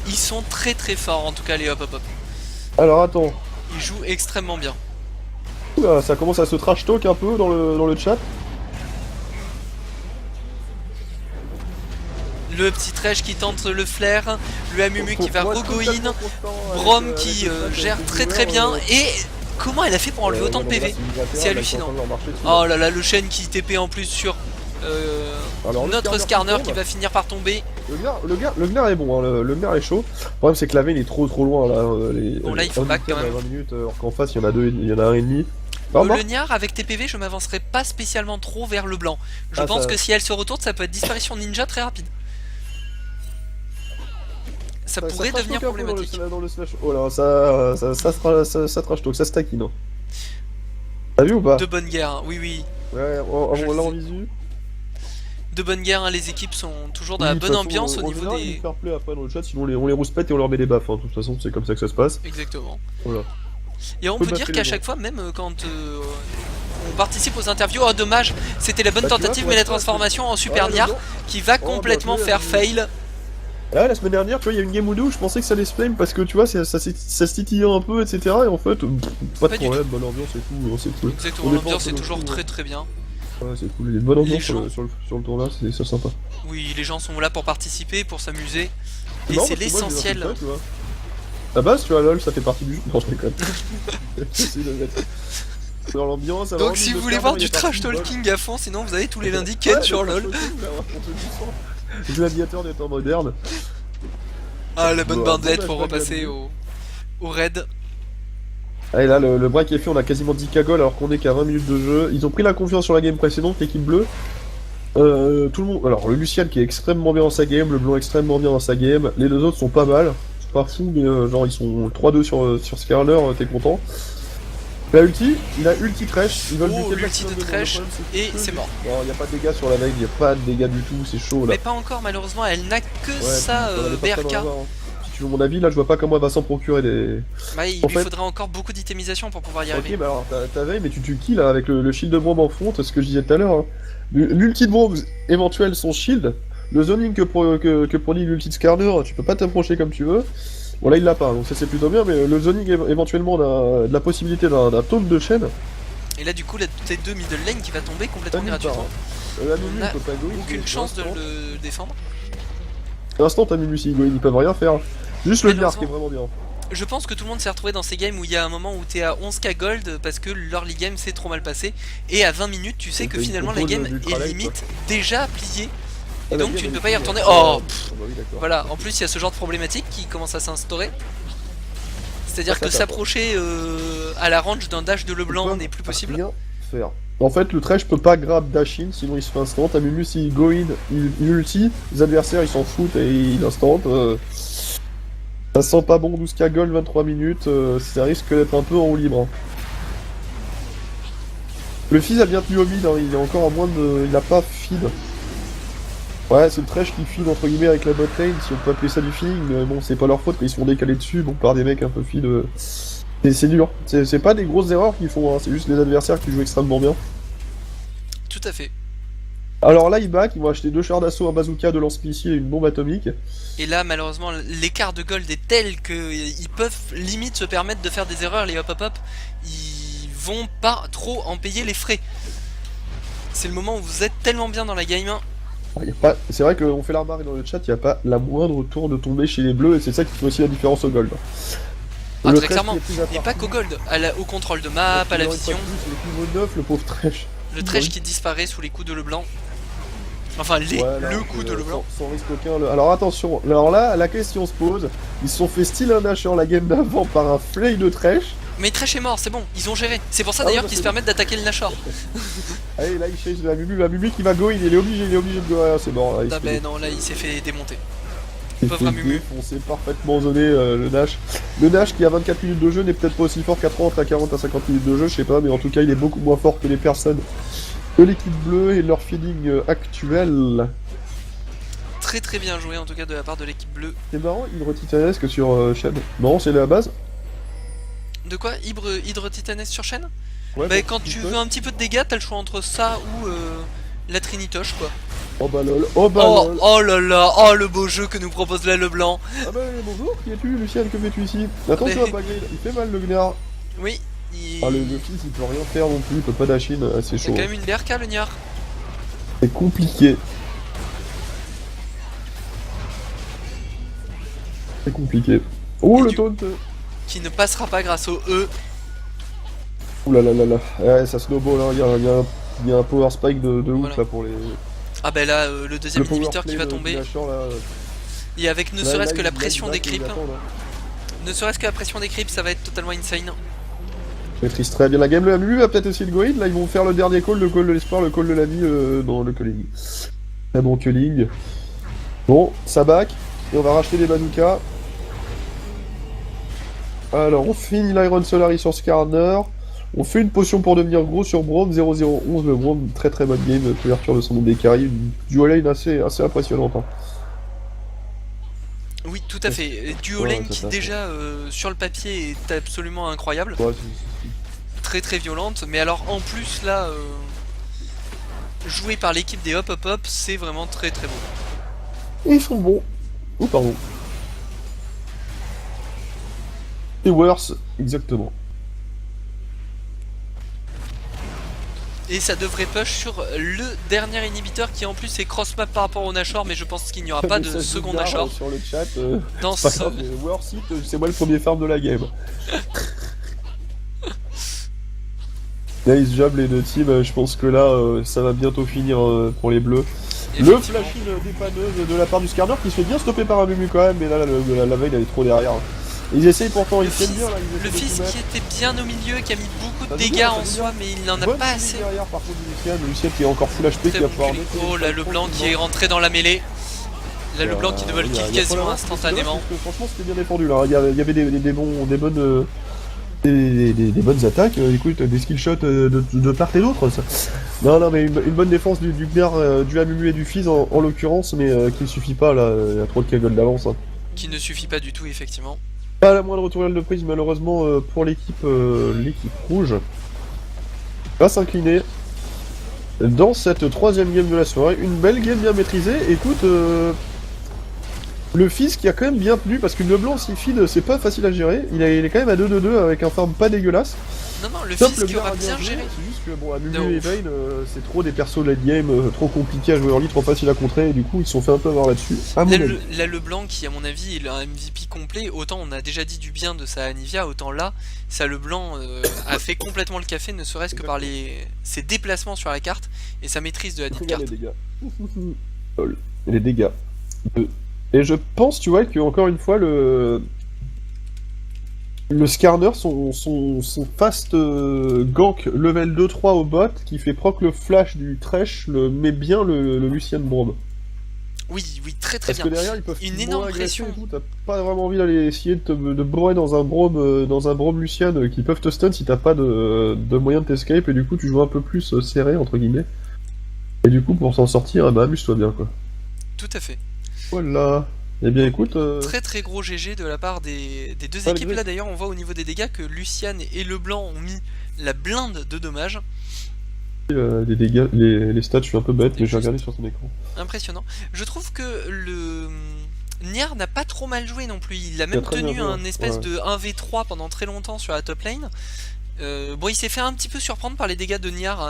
Ils sont très très forts en tout cas les hop hop hop. Alors attends. Ils jouent extrêmement bien. Oula, ça commence à se trash talk un peu dans le chat. Le petit Thresh qui tente le flair, le Amumu qui va regoin, Braum qui gère très très bien et comment elle a fait pour enlever autant de PV? C'est hallucinant. Oh là là, le Shen qui TP en plus sur notre Skarner qui va finir par tomber. Le Gnar est bon, hein, le Gnar est chaud. Le problème c'est que la veine est trop loin là. Bon là il faut back quand même. 20 minutes, alors qu'en face il y en a deux, il y en a un et demi. Le Gnar avec TPV je m'avancerai pas spécialement trop vers le blanc. Je pense que si elle se retourne ça peut être disparition ninja très rapide. Ça pourrait devenir problématique. Dans le slash. Oh là, ça trash talk, ça stack in. T'as vu ou pas? De bonne guerre, hein. Oui. Ouais, là en visu. De bonne guerre, hein. Les équipes sont toujours dans la bonne ambiance au niveau des... fair play après dans le chat, sinon on les rouspète et on leur met des baffes, hein. De toute façon c'est comme ça que ça se passe. Exactement. Voilà. Et on peut dire qu'à chaque fois, même quand on participe aux interviews, oh dommage, c'était la bonne tentative, mais la transformation en Super Gnar qui va complètement faire fail. Là, la semaine dernière, tu vois, il y a une game ou deux où je pensais que ça allait se flame parce que tu vois, ça se titillait un peu, etc. Et en fait, pas de problème, bonne ambiance et tout, c'est cool. Exactement, l'ambiance est toujours très bien. Ouais, c'est cool, il y a une bonne ambiance sur le tour là, c'est ça sympa. Oui, les gens sont là pour participer, pour s'amuser. Et c'est l'essentiel. À base, tu vois, LOL, ça fait partie du jeu. Non, je déconne. Dans l'ambiance. Donc, si vous voulez voir du trash talking à fond, sinon vous avez tous les lundis Ken sur LOL. Gladiateur des temps modernes. Ah, la bonne bandette pour repasser au raid. Allez, là, le break est fait, on a quasiment 10k goal alors qu'on est qu'à 20 minutes de jeu. Ils ont pris la confiance sur la game précédente, l'équipe bleue. Tout le monde. Alors, le Lucian qui est extrêmement bien dans sa game, le blanc extrêmement bien dans sa game. Les deux autres sont pas mal. C'est pas fou, mais genre, ils sont 3-2 sur Skarner, t'es content. La ulti, il a ulti Thresh, ils veulent buter l'ulti de Thresh et c'est mort. Non, il n'y a pas de dégâts sur la veille, il n'y a pas de dégâts du tout, c'est chaud là. Mais pas encore malheureusement, elle n'a que ça BRK. Si tu veux mon avis, là je vois pas comment elle va s'en procurer des... Bah il lui faudrait encore beaucoup d'itemisation pour pouvoir y arriver. Ok, bah alors ta veille, mais tu kills là, avec le shield de bombe en front, c'est ce que je disais tout à l'heure. Hein. L'ulti de bombe éventuel, son shield, le zoning que produit l'ulti de Skarner, tu peux pas t'approcher comme tu veux. Bon là il l'a pas, donc ça c'est plutôt bien, mais le zoning éventuellement de la possibilité d'un taunt de chaîne. Et là du coup la T2 middle lane qui va tomber complètement gratuitement. On n'a aucune chance de le défendre. Pour l'instant t'as mis Lucy, ils peuvent rien faire. Juste le Gnar qui est vraiment bien. Je pense que tout le monde s'est retrouvé dans ces games où il y a un moment où t'es à 11k gold parce que l'early game s'est trop mal passé. Et à 20 minutes tu sais que finalement la game est limite déjà pliée. Et donc tu ne peux pas y retourner. Oh voilà, en plus il y a ce genre de problématique qui commence à s'instaurer. C'est-à-dire que s'approcher à la range d'un dash de LeBlanc n'est plus possible. Rien faire. En fait, le Thresh peut pas grab dash in, sinon il se fait instant. Amumu s'il go in, il ulti, les adversaires ils s'en foutent et il instant. Ça sent pas bon, 12k gold, 23 minutes, ça risque d'être un peu en roue libre. Le fizz a bien tenu au mid, hein, il est encore à moins de... il a pas feed. Ouais, c'est le Thresh qui feed entre guillemets avec la bot lane, si on peut appeler ça du feeding, mais bon, c'est pas leur faute, ils se font décaler dessus, bon, par des mecs un peu feed. C'est dur, c'est pas des grosses erreurs qu'ils font, hein. C'est juste les adversaires qui jouent extrêmement bien. Tout à fait. Alors là, ils back, ils vont acheter 2 chars d'assaut, un bazooka, 2 lance-missiles et une bombe atomique. Et là, malheureusement, l'écart de gold est tel qu'ils peuvent limite se permettre de faire des erreurs, les hop-hop-hop. Ils vont pas trop en payer les frais. C'est le moment où vous êtes tellement bien dans la game. C'est vrai qu'on fait la remarque dans le chat, il n'y a pas la moindre tour de tomber chez les bleus et c'est ça qui fait aussi la différence au gold. Ah, très clairement, mais pas qu'au gold, au contrôle de map, à la vision. Le niveau 9, le pauvre Thresh. Le Thresh qui disparaît sous les coups de LeBlanc. Enfin, le coup de LeBlanc. Sans risque aucun. Alors attention, alors là, la question se pose. Ils se sont fait style un Nashor la game d'avant par un flay de Thresh. Mais Thresh est mort, c'est bon, ils ont géré. C'est pour ça d'ailleurs qu'ils se permettent d'attaquer le Nashor. Allez, là il chase la Mumu qui va go, il est obligé de go. Ah, c'est mort. Ah ben non, là il s'est fait démonter. Pauvre Mumu. On s'est parfaitement zoné le Nash. Le Nash qui a 24 minutes de jeu n'est peut-être pas aussi fort qu'à 30, à 40, à 50 minutes de jeu, je sais pas, mais en tout cas il est beaucoup moins fort que les personnes de l'équipe bleue et leur feeding actuel. Très bien joué en tout cas de la part de l'équipe bleue. C'est marrant, Hydre Titanesque sur Shen. Non, c'est la base. De quoi? Hydre Titanesque sur Shen? Ouais, bah quand tu veux un petit peu de dégâts, t'as le choix entre ça ou la Trinitoche quoi. Oh bah lol, lol. Oh là là, oh le beau jeu que nous propose là LeBlanc. Ah bah bonjour, qui es-tu Lucien, que fais-tu ici? Attention à Bagrid, il fait mal le Gnar. Oui, Ah le fils il peut rien faire non plus, il peut pas dash in, c'est chaud. Il y a quand même une BRK le Gnar. C'est compliqué. C'est compliqué. Oh le taunt. Qui ne passera pas grâce au E. Ouh là là là là. Ouais, ça snowball, hein. Il y a un power spike de ouf Voilà. là pour les. Ah bah là, le deuxième inhibiteur qui va de tomber. Nashor, là, Et avec ne là, serait-ce là, que la il pression back des et creeps. il attend, là. Ne serait-ce que la pression des creeps, ça va être totalement insane. Je maîtrise très bien la game. Le MU va peut-être essayer de go in. Là, ils vont faire le dernier call, le call de l'espoir, le call de la vie dans le calling. Très bon culling. Bon, ça back. Et on va racheter des bazookas. Alors, on finit l'Iron Solari sur Skarner. On fait une potion pour devenir gros sur Braum. 0-0-11. Le Braum, très très bonne game. Couverture de son nom des carries. Une duo lane assez impressionnante. Hein. Oui, tout à fait. Duo Ouais, lane qui déjà sur le papier est absolument incroyable. Ouais, très très violente. Mais alors en plus là, joué par l'équipe des Hop Hop Hop, c'est vraiment très très beau. Et ils sont bons. Oh pardon. Et worse, exactement. Et ça devrait push sur le dernier inhibiteur qui en plus est cross-map par rapport au Nashor, mais je pense qu'il n'y aura pas de second Nashor. Sur le chat, dans ce... grave, worse it, c'est moi le premier farm de la game. Nice job les deux teams, je pense que là ça va bientôt finir pour les bleus. Le flash-in dépanneuse de la part du Skarner qui se fait bien stopper par un Mumu quand même, mais là la veille elle est trop derrière. Ils essayent pourtant, ils tiennent bien là. Le fils qui était bien au milieu, qui a mis beaucoup de dégâts en soi, mais il n'en a pas assez. Derrière, par contre, Lucien qui est encore full HP, qui va pouvoir mettre. Oh là, le blanc qui est rentré dans la mêlée. Là, le blanc qui double kill quasiment instantanément. Franchement, c'était bien défendu là. Il y avait des bonnes attaques, écoute, des skill shots de part et d'autre. Non, mais une bonne défense du Gnar, du Amumu et du Fizz en l'occurrence, mais qui ne suffit pas là, il y a trop de kaggle d'avance. Hein. Qui ne suffit pas du tout, effectivement. Pas la moindre tournelle de prise, malheureusement, pour l'équipe rouge. Va s'incliner dans cette troisième game de la soirée. Une belle game bien maîtrisée. Écoute, le Fizz qui a quand même bien tenu, parce que le blanc, s'il feed, c'est pas facile à gérer. Il est quand même à 2-2-2 avec un farm pas dégueulasse. Non, le Fizz qui aura bien géré. C'est juste que, bon, Amumu et Vayne, c'est trop des persos late game, trop compliqués à jouer en lead, trop facile à contrer, et du coup, ils se sont fait un peu avoir là-dessus. Là, le blanc qui, à mon avis, est un MVP complet, autant on a déjà dit du bien de sa Anivia, autant là, ça, le blanc a fait complètement le café, ne serait-ce que par ses déplacements sur la carte, et sa maîtrise de la dite carte. Les dégâts. Les dégâts. Et je pense, tu vois, que encore une fois, le Skarner, son fast gank level 2-3 au bot, qui fait proc le flash du Thresh, le met bien le Lucien Braum. Oui, très très bien. Parce que derrière, ils peuvent une énorme pression. T'as pas vraiment envie d'aller essayer de bourrer dans un Braum Lucien qui peuvent te stun si t'as pas de moyen de t'escape, et du coup, tu joues un peu plus serré, entre guillemets. Et du coup, pour s'en sortir, bah amuse-toi bien, quoi. Tout à fait. Voilà. Eh bien écoute... Très très gros GG de la part des deux équipes. Là d'ailleurs on voit au niveau des dégâts que Lucian et Leblanc ont mis la blinde de dommages. Les dégâts, les stats, je suis un peu bête, mais j'ai regardé sur ton écran. Impressionnant. Je trouve que le Niar n'a pas trop mal joué non plus. Il a même tenu un espèce de 1v3 pendant très longtemps sur la top lane. Bon, il s'est fait un petit peu surprendre par les dégâts de Niar,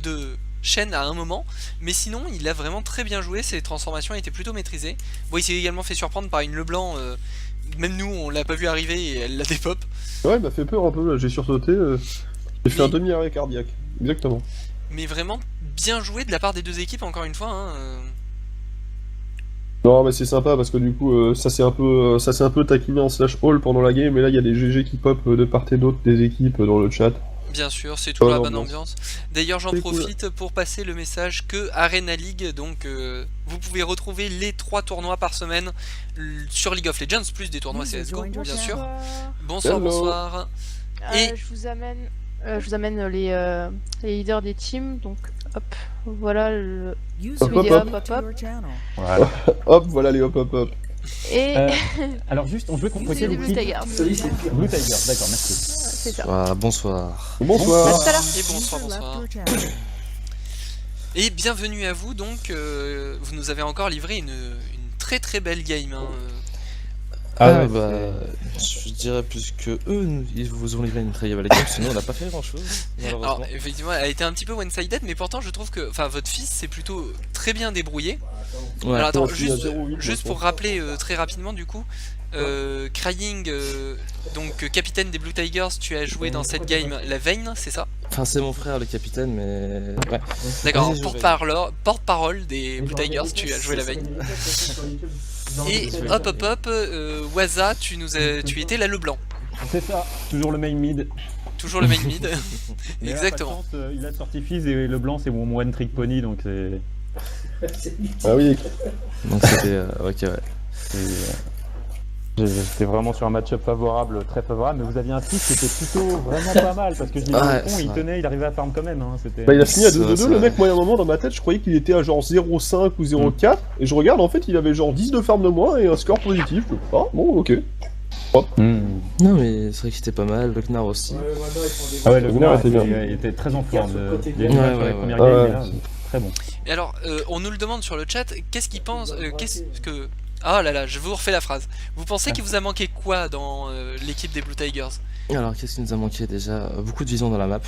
de Shen à un moment, mais sinon il a vraiment très bien joué, ses transformations étaient plutôt maîtrisées. Bon, il s'est également fait surprendre par une Leblanc, même nous on l'a pas vu arriver et elle l'a dépop. Ouais, il m'a fait peur un peu, j'ai sursauté, j'ai fait un demi-arrêt cardiaque, exactement. Mais vraiment bien joué de la part des deux équipes, encore une fois. Hein, Non, mais c'est sympa parce que du coup, ça s'est un peu taquiné en slash all pendant la game, et là il y a des GG qui pop de part et d'autre des équipes dans le chat. Bien sûr, c'est toujours la bonne ambiance. D'ailleurs, j'en profite pour passer le message que Arena League, donc vous pouvez retrouver les 3 tournois par semaine sur League of Legends, plus des tournois CSGO, bien sûr. Bonsoir, bonsoir. Et je vous amène les leaders des teams, donc hop, voilà le Voilà. Hop, voilà les hop. Et alors juste, on veut qu'on précise Blue Tiger. Blue Tiger, d'accord, merci. C'est ça. Bonsoir. Bonsoir. À tout à l'heure. Et bonsoir. Et bienvenue à vous, donc vous nous avez encore livré une très très belle game. Hein. Je dirais plus que eux, ils vous ont livré une très belle game, sinon on n'a pas fait grand chose. Alors effectivement, elle a été un petit peu one-sided, mais pourtant je trouve que, enfin, votre fils s'est plutôt très bien débrouillé. Ouais. Alors attends, juste pour rappeler très rapidement du coup, Crying, donc capitaine des Blue Tigers, tu as joué dans cette game la Vayne, c'est ça? Enfin, c'est mon frère le capitaine, mais. Ouais. D'accord, Vas-y, je porte-parole des Blue Tigers, tu as joué la Vayne. Et hop, Waza, tu étais la Leblanc. C'est ça, toujours le main mid. Toujours le main mid. Mais là, Exactement. pas de chance, il a sorti Fizz et le blanc c'est mon one trick pony donc c'est. Ah oui. Donc c'était. Ok, ouais. J'étais vraiment sur un match-up favorable, très favorable, mais vous aviez un pick qui était plutôt vraiment pas mal parce que je l'ai vu Ouais, au fond, c'est il vrai. tenait, il arrivait à farm quand même. Hein, c'était... Bah, il a fini à C'est 2-2-2, vrai, le c'est mec, moi, à un moment, dans ma tête, je croyais qu'il était à genre 0,5 ou 0,4, et je regarde, en fait, il avait genre 10 de farm de moins et un score positif. Ah, bon, ok. Non, mais c'est vrai qu'il était pas mal. Le Knar aussi. Ah ouais, le Gnar Gnar était bien. il était très en forme. Il Ouais, a une sur ouais, les premières ouais. games, mais là, très bon. Et alors, on nous le demande sur le chat, qu'est-ce qu'il pense, qu'est-ce que... Ah là là, je vous refais la phrase. Vous pensez qu'il vous a manqué quoi dans l'équipe des Blue Tigers? Alors, qu'est-ce qui nous a manqué déjà? Beaucoup de vision dans la map.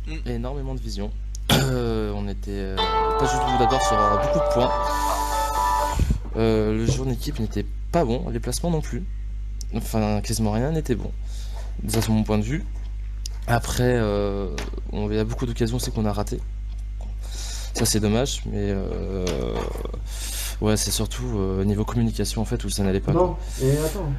Mm. Énormément de vision. On était pas du tout d'accord sur beaucoup de points. Le jeu en équipe n'était pas bon, les placements non plus. Enfin, quasiment rien n'était bon. Ça, c'est mon point de vue. Après, il y a beaucoup d'occasions aussi qu'on a raté. Ça, c'est dommage, mais ouais, c'est surtout niveau communication en fait où ça n'allait pas. Non, et attends.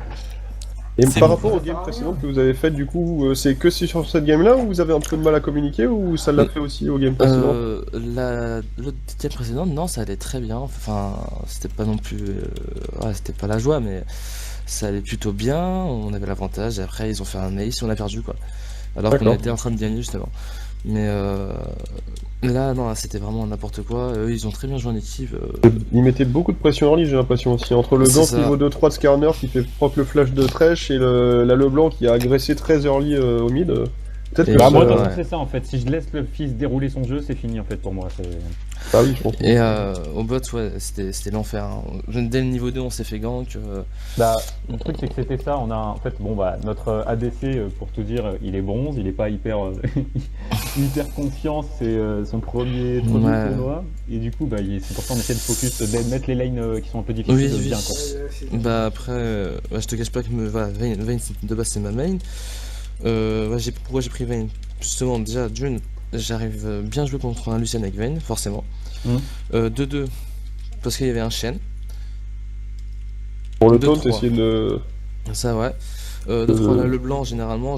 Et C'est par bon. rapport aux games précédentes que vous avez faites, du coup, c'est que sur cette game-là où vous avez un peu de mal à communiquer ou ça l'a fait aussi aux games précédentes? L'autre game précédente, non, ça allait très bien. Enfin, c'était pas non plus. Ouais, c'était pas la joie, mais ça allait plutôt bien. On avait l'avantage. Et après, ils ont fait un ace et on a perdu, quoi. Alors qu'on D'accord. était en train de gagner justement. Mais là, non, c'était vraiment n'importe quoi. Eux, ils ont très bien joué en équipe. Ils mettaient beaucoup de pression en ligne, j'ai l'impression aussi. Entre le C'est gank ça. niveau 2-3 de Skarner qui fait proc le flash de Thresh et la Leblanc qui a agressé très early au mid. Peut-être Et que Bah, ça, moi, de toute ouais. façon, c'est ça en fait. Si je laisse le fils dérouler son jeu, c'est fini en fait pour moi. Ah oui, je pense. Et au bot, ouais, c'était l'enfer. Hein. Dès le niveau 2, on s'est fait gank. Bah, le truc c'est que c'était ça. On a en fait, bon bah, notre ADC pour tout dire, il est bronze, il est pas hyper hyper confiant. C'est son premier Ouais. tournoi. Et du coup, bah, c'est pour ça qu'on essaie de focus, de mettre les lanes qui sont un peu difficiles Oui, oui. bien quoi. Bah après, ouais, je te cache pas que voilà, Vayne, de base c'est ma main. Ouais, pourquoi j'ai pris Vayne? Justement, déjà, d'une, j'arrive bien jouer contre un Lucian avec Vayne, forcément. De deux, parce qu'il y avait un chêne. Pour le Deux, taunt, trois. essayer de... Ça, ouais. De trois, là, le blanc, généralement,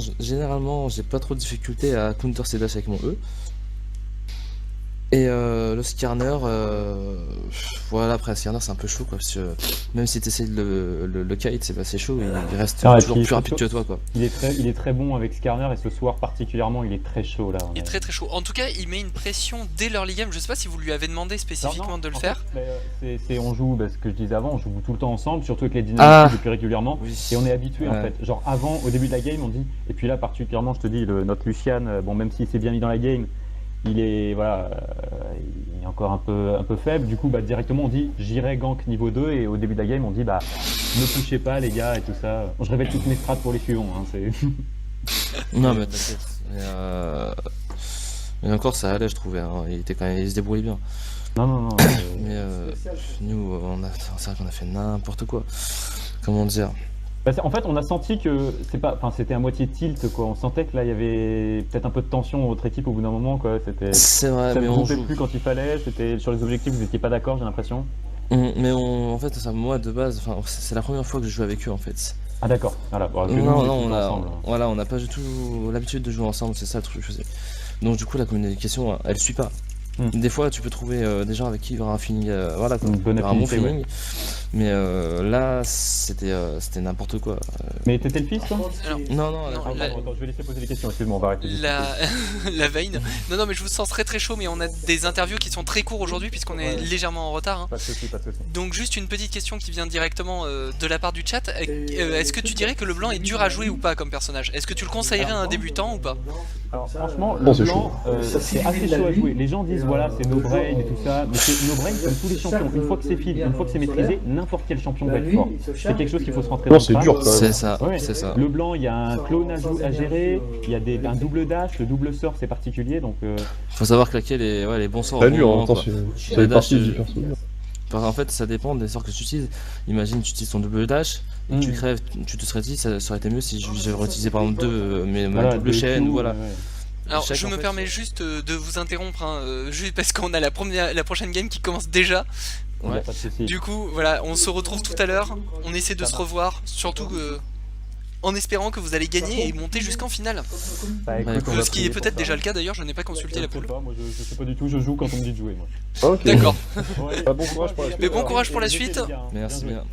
j'ai pas trop de difficulté à counter ses dash avec mon E. Et le Skarner, voilà, après, le Skarner c'est un peu chaud quoi, parce que même si t'essayes de le kite, c'est pas assez chaud, il reste Ah, et toujours puis, plus rapide que toi quoi. Il est très bon avec Skarner et ce soir particulièrement, il est très chaud là. Il est très très chaud. En tout cas, il met une pression dès l'early game. Je sais pas si vous lui avez demandé spécifiquement de le en faire. fait, on joue, ce que je disais avant, on joue tout le temps ensemble, surtout avec les dynamiques Ah. depuis régulièrement. Oui. Et on est habitué en Ouais. fait. Genre avant, au début de la game, on dit. Et puis là, particulièrement, je te dis, notre Lucian, bon, même s'il s'est bien mis dans la game, il est il est encore un peu faible. Du coup, bah, directement, on dit j'irai gank niveau 2. Et au début de la game, on dit bah ne touchez pas les gars et tout ça. Bon, je révèle toutes mes strats pour les suivants. Hein, Non mais t'inquiète. Mais encore ça allait je trouvais, hein. Il se débrouillait bien. non. Mais nous, c'est vrai qu'on a fait n'importe quoi. Comment dire? Bah, en fait, on a senti que c'était à moitié tilt quoi. On sentait que là, il y avait peut-être un peu de tension dans votre équipe au bout d'un moment quoi. C'est vrai, Ça mais ne on groupait joue. plus quand il fallait. C'était sur les objectifs, vous n'étiez pas d'accord, j'ai l'impression. Mais en fait, ça, moi de base, enfin, c'est la première fois que je joue avec eux en fait. Ah d'accord. Voilà. Bon, que nous, Non, est non, tout on a, ensemble. voilà, on n'a pas du tout l'habitude de jouer ensemble, c'est ça le truc que je faisais. Donc du coup, la communication, elle suit pas. Des fois, tu peux trouver des gens avec qui il y aura un feeling, voilà, quoi. Une bonne Il y aura un bon affinité, feeling. Mais là, c'était n'importe quoi. Mais t'étais le fils toi Alors, Non, Non, Ah, la- pardon, attends, je vais laisser poser des questions, excuse-moi, on va arrêter. la Vayne. Non, mais je vous sens très chaud, mais on a des interviews qui sont très courts aujourd'hui puisqu'on est Ouais. légèrement en retard. Hein. Pas de soucis, pas de soucis. Donc juste une petite question qui vient directement de la part du chat. Est-ce que tu dirais que le blanc est dur à jouer ou pas comme personnage? Est-ce que tu le conseillerais à un débutant ou pas? Alors franchement, Non, le c'est blanc, c'est assez chaud à jouer. Les gens disent voilà, c'est no brain et tout ça, mais c'est no brain comme tous les champions. Une fois que c'est fil, une fois que c'est maîtrisé, n'importe quel champion va être fort. C'est quelque chose qu'il faut se rentrer dans Non, le c'est crâne. dur quand même. C'est ça, Ouais. c'est ça. Le blanc, il y a un clone à gérer, il y a un double dash, le double sort c'est particulier, donc Faut savoir claquer les bons sorts. Très au bon dur, moment, hein, quoi. attention. Ça Les fait partie dash, du perso. En fait, ça dépend des sorts que tu utilises. Imagine, tu utilises ton double dash, et que tu crèves, tu te serais dit ça aurait été mieux si j'avais utilisé par exemple ma Voilà, double chaîne, coups, voilà. Alors, Chaque, je en me fait, permets juste de vous interrompre, juste parce qu'on a la prochaine game qui commence déjà. Il y a Ouais. pas de souci. Du coup, voilà, on se retrouve tout à l'heure. On essaie de se revoir, surtout en espérant que vous allez gagner et monter jusqu'en finale. Bah, écoute, écoute, on va Ce qui est prier pour peut-être ça. déjà le cas d'ailleurs, je n'ai pas consulté Je la sais poule. pas, moi je sais pas du tout, je joue quand on me dit de jouer moi. Ok. D'accord. Ouais. Bah, bon courage pour la suite. Mais bon courage pour la suite. Les gars, hein. Merci Bien joué. bien.